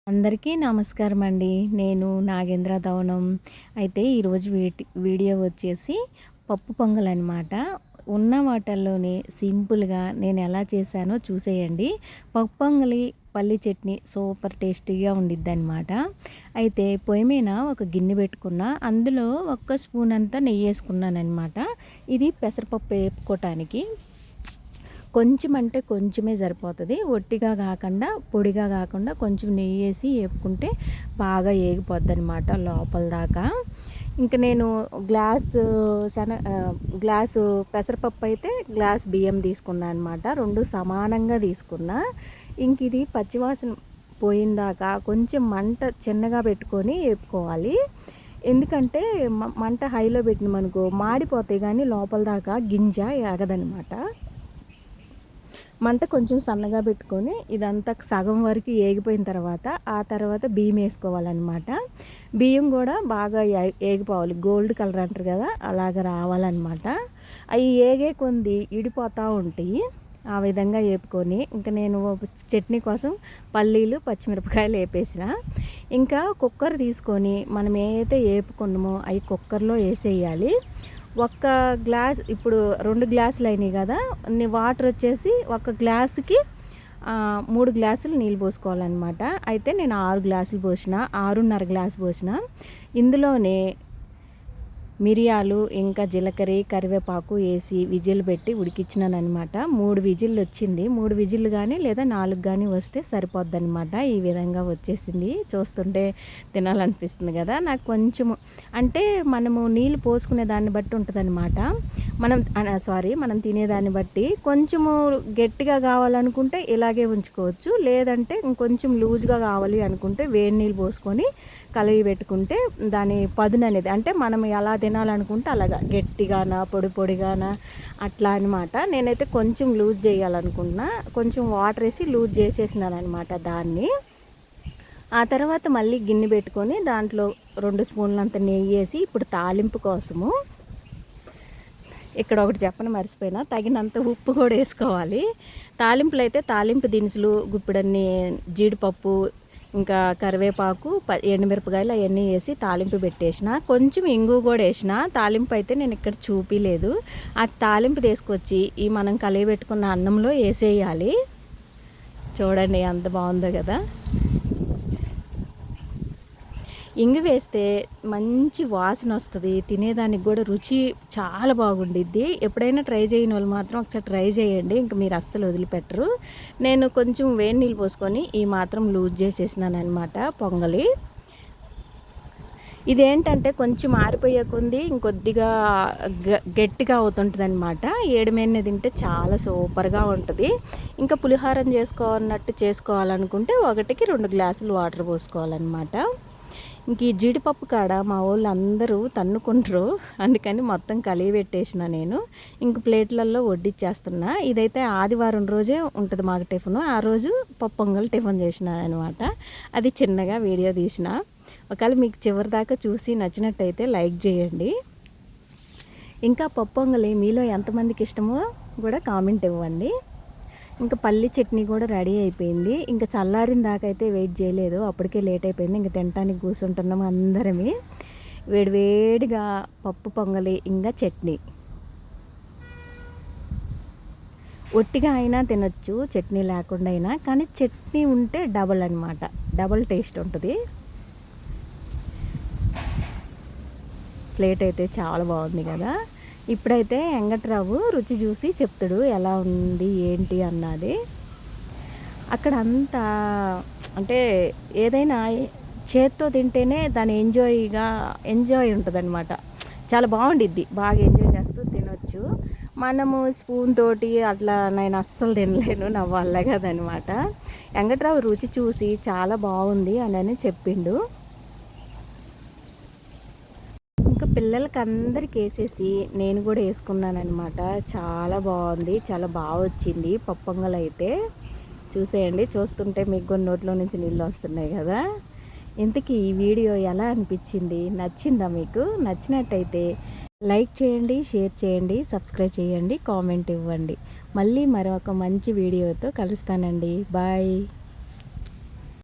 అందరికీ నమస్కారం అండి. నేను నాగేంద్ర ధవనం. అయితే ఈరోజు వీడియో వచ్చేసి పప్పు పొంగలనమాట. ఉన్న వాటల్లోనే సింపుల్‌గా నేను ఎలా చేశానో చూసేయండి. పప్పు పొంగలి, పల్లి చట్నీ సూపర్ టేస్టీగా ఉండిద్దనమాట. అయితే పొయ్యి మీద ఒక గిన్నె పెట్టుకున్నా. అందులో ఒక్క స్పూన్ అంతా నెయ్యేసుకున్నాననమాట. ఇది పెసరపప్పు వేపుకోవటానికి. కొంచెం అంటే కొంచెమే సరిపోతుంది. ఒట్టిగా కాకుండా పొడిగా కాకుండా కొంచెం నెయ్యేసి వేపుకుంటే బాగా ఏగిపోద్దనమాట లోపల దాకా. ఇంక నేను గ్లాసు పెసరపప్పు అయితే గ్లాస్ బియ్యం తీసుకున్నా అనమాట. 2 సమానంగా తీసుకున్నా. ఇంక ఇది పచ్చివాసన పోయిందాకా కొంచెం మంట చిన్నగా పెట్టుకొని వేపుకోవాలి. ఎందుకంటే మంట హైలో పెట్టినామనుకో మాడిపోతాయి, కానీ లోపల దాకా గింజ ఎగదనమాట. మంట కొంచెం సన్నగా పెట్టుకొని ఇదంతా సగం వరకు ఏగిపోయిన తర్వాత ఆ తర్వాత బియ్యం వేసుకోవాలన్నమాట. బియ్యం కూడా బాగా ఏగిపోవాలి, గోల్డ్ కలర్ అంటారు కదా, అలాగ రావాలన్నమాట. అవి ఏగే కొంది ఇడిపోతూ ఉంటాయి. ఆ విధంగా వేపుకొని ఇంకా నేను చట్నీ కోసం పల్లీలు పచ్చిమిరపకాయలు వేపేసిన. ఇంకా కుక్కర్ తీసుకొని మనం ఏదైతే వేపుకున్నామో అవి కుక్కర్లో వేసేయాలి. ఒక్క గ్లాస్, ఇప్పుడు 2 గ్లాసులు అయినాయి కదా, వాటర్ వచ్చేసి ఒక గ్లాసుకి 3 గ్లాసులు నీళ్ళు పోసుకోవాలన్నమాట. అయితే నేను 6 గ్లాసులు పోసిన, 6.5 గ్లాసు పోసిన. ఇందులోనే మిరియాలు ఇంకా జీలకర్ర కరివేపాకు వేసి విజిల్ పెట్టి ఉడికించినానమాట. 3 విజిల్లు వచ్చింది. 3 విజిల్లు కానీ లేదా 4 కానీ వస్తే సరిపోద్ది అనమాట. ఈ విధంగా వచ్చేసింది. చూస్తుంటే తినాలనిపిస్తుంది కదా. నాకు కొంచెము అంటే మనము నీళ్ళు పోసుకునే దాన్ని బట్టి ఉంటుందన్నమాట. మనం తినేదాన్ని బట్టి కొంచెము గట్టిగా కావాలనుకుంటే ఇలాగే ఉంచుకోవచ్చు. లేదంటే ఇంకొంచెం లూజ్గా కావాలి అనుకుంటే వేడి నీళ్ళు పోసుకొని కలిగి పెట్టుకుంటే దాని పదును అనేది, అంటే మనం ఎలా తినాలనుకుంటే అలాగా గట్టిగానా పొడిగానా అట్లా అనమాట. నేనైతే కొంచెం లూజ్ చేయాలనుకుంటున్నా. కొంచెం వాటర్ వేసి లూజ్ చేసేసినాను అనమాట దాన్ని. ఆ తర్వాత మళ్ళీ గిన్నె పెట్టుకొని దాంట్లో 2 స్పూన్లంత నెయ్యి వేసి ఇప్పుడు తాలింపు కోసము ఇక్కడ ఒకటి చెప్పని మర్చిపోయినా, తగినంత ఉప్పు కూడా వేసుకోవాలి. తాలింపులు అయితే తాలింపు దినుసులు గుప్పిడన్ని జీడిపప్పు ఇంకా కరివేపాకు ఎండుమిరపకాయలు అవన్నీ వేసి తాలింపు పెట్టేసిన. కొంచెం ఇంగు కూడా వేసిన. తాలింపు అయితే నేను ఇక్కడ చూపిలేదు. ఆ తాలింపు తీసుకొచ్చి ఈ మనం కలిగి పెట్టుకున్న అన్నంలో వేసేయాలి. చూడండి ఎంత బాగుందో కదా. ఇంగు వేస్తే మంచి వాసన వస్తుంది, తినేదానికి కూడా రుచి చాలా బాగుండిద్ది. ఎప్పుడైనా ట్రై చేయని వాళ్ళు మాత్రం ఒకసారి ట్రై చేయండి, ఇంక మీరు అస్సలు వదిలిపెట్టరు. నేను కొంచెం వేడి నీళ్ళు పోసుకొని ఈ మాత్రం లూజ్ చేసేసినాను అనమాట పొంగలి. ఇదేంటంటే కొంచెం ఆరిపోయే కొంది ఇంకొద్దిగా గట్టిగా అవుతుంటుంది అనమాట. ఏడుమేనే తింటే చాలా సూపర్గా ఉంటుంది. ఇంకా పులిహారం చేసుకోవాలనుకుంటే 1కి 2 గ్లాసులు వాటర్ పోసుకోవాలన్నమాట. ఇంక ఈ జీడిపప్పు కాడ మా వాళ్ళు అందరూ తన్నుకుంటారు, అందుకని మొత్తం కలిగి పెట్టేసిన నేను. ఇంక ప్లేట్లలో వడ్డిచ్చేస్తున్నా. ఇదైతే ఆదివారం రోజే ఉంటుంది మాకు టిఫిన్. ఆ రోజు పప్పు పొంగల్ టిఫిన్ చేసిన అనమాట. అది చిన్నగా వీడియో తీసిన. ఒకవేళ మీకు చివరి దాకా చూసి నచ్చినట్టయితే లైక్ చేయండి. ఇంకా పప్పు పొంగలి మీలో ఎంతమందికి ఇష్టమో కూడా కామెంట్ ఇవ్వండి. ఇంకా పల్లి చట్నీ కూడా రెడీ అయిపోయింది. ఇంకా చల్లారిన దాకా అయితే వెయిట్ చేయలేదు, అప్పటికే లేట్ అయిపోయింది. ఇంకా తినడానికి కూర్చుంటున్నాము అందరమే. వేడివేడిగా పప్పు పొంగలి ఇంకా చట్నీ. ఒట్టిగా అయినా తినొచ్చు, చట్నీ లేకుండా అయినా, కానీ చట్నీ ఉంటే డబల్ అనమాట, డబల్ టేస్ట్ ఉంటుంది. ప్లేట్ అయితే చాలా బాగుంది కదా. ఇప్పుడైతే వెంకట్రావు రుచి చూసి చెప్తాడు ఎలా ఉంది ఏంటి అన్నది. అక్కడ అంతా అంటే ఏదైనా చేత్తో తింటేనే దాని ఎంజాయ్ ఉంటుంది అనమాట. చాలా బాగుండిద్ది, బాగా ఎంజాయ్ చేస్తూ తినొచ్చు. మనము స్పూన్ తోటి అట్లా నేను అస్సలు తినలేను, నా వల్ల కదనమాట. వెంకట్రావు రుచి చూసి చాలా బాగుంది అని చెప్పిండు. పిల్లలకి అందరికి వేసేసి నేను కూడా వేసుకున్నాను అనమాట. చాలా బాగుంది, చాలా బాగా వచ్చింది పప్పు పొంగల్ అయితే. చూసేయండి, చూస్తుంటే మీకు కూడా నోట్లో నుంచి నీళ్ళు వస్తున్నాయి కదా. ఇంతకీ ఈ వీడియో ఎలా అనిపించింది, నచ్చిందా మీకు? నచ్చినట్టయితే లైక్ చేయండి, షేర్ చేయండి, సబ్స్క్రైబ్ చేయండి, కామెంట్ ఇవ్వండి. మళ్ళీ మరొక మంచి వీడియోతో కలుస్తానండి. బాయ్.